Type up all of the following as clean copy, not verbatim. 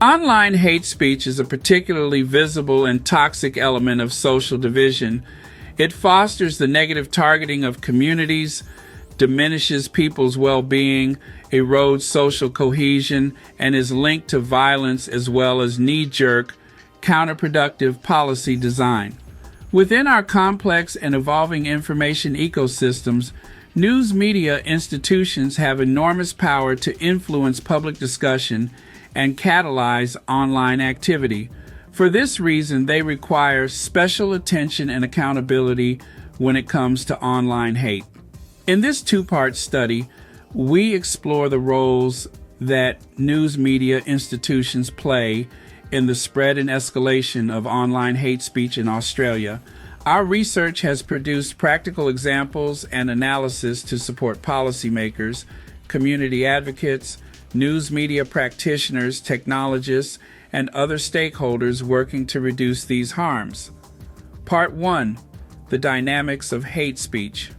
Online hate speech is a particularly visible and toxic element of social division. It fosters the negative targeting of communities, diminishes people's well-being, erodes social cohesion, and is linked to violence as well as knee-jerk, counterproductive policy design. Within our complex and evolving information ecosystems, news media institutions have enormous power to influence public discussion and catalyze online activity. For this reason, they require special attention and accountability when it comes to online hate. In this two-part study, we explore the roles that news media institutions play in the spread and escalation of online hate speech in Australia. Our research has produced practical examples and analysis to support policymakers, community advocates, news media practitioners, technologists, and other stakeholders working to reduce these harms. Part 1. The Dynamics of Hate Speech.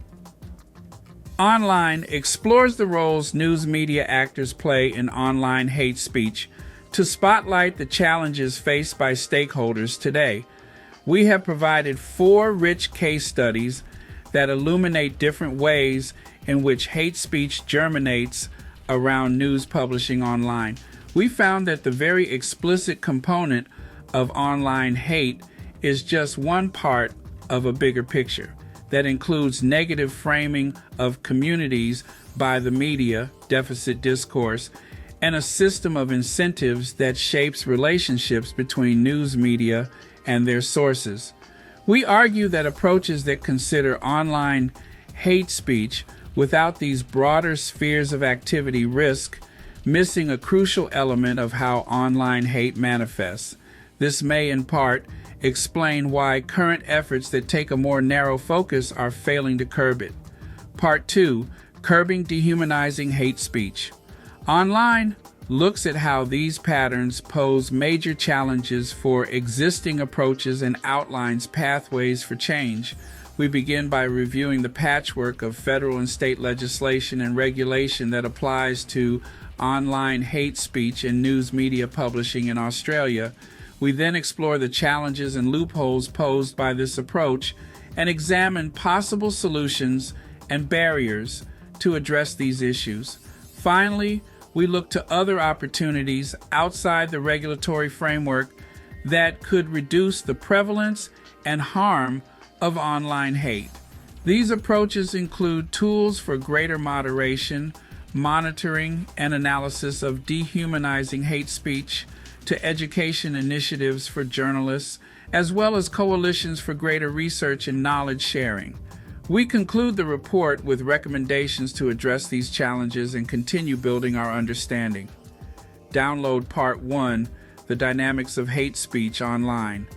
Online explores the roles news media actors play in online hate speech to spotlight the challenges faced by stakeholders today. We have provided 4 rich case studies that illuminate different ways in which hate speech germinates around news publishing online. We found that the very explicit component of online hate is just one part of a bigger picture that includes negative framing of communities by the media, deficit discourse, and a system of incentives that shapes relationships between news media and their sources. We argue that approaches that consider online hate speech without these broader spheres of activity risk missing a crucial element of how online hate manifests. This may, in part, explain why current efforts that take a more narrow focus are failing to curb it. Part 2. Curbing Dehumanizing Hate Speech. Online looks at how these patterns pose major challenges for existing approaches and outlines pathways for change. We begin by reviewing the patchwork of federal and state legislation and regulation that applies to online hate speech and news media publishing in Australia. We then explore the challenges and loopholes posed by this approach and examine possible solutions and barriers to address these issues. Finally, we look to other opportunities outside the regulatory framework that could reduce the prevalence and harm of online hate. These approaches include tools for greater moderation, monitoring, and analysis of dehumanizing hate speech, to education initiatives for journalists, as well as coalitions for greater research and knowledge sharing. We conclude the report with recommendations to address these challenges and continue building our understanding. Download Part 1, The Dynamics of Hate Speech online.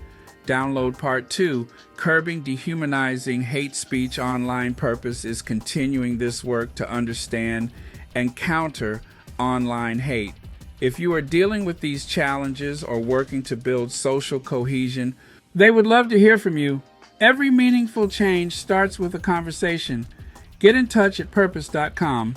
Download Part 2, Curbing Dehumanizing Hate Speech online. Purpose is continuing this work to understand and counter online hate. If you are dealing with these challenges or working to build social cohesion, they would love to hear from you. Every meaningful change starts with a conversation. Get in touch at purpose.com.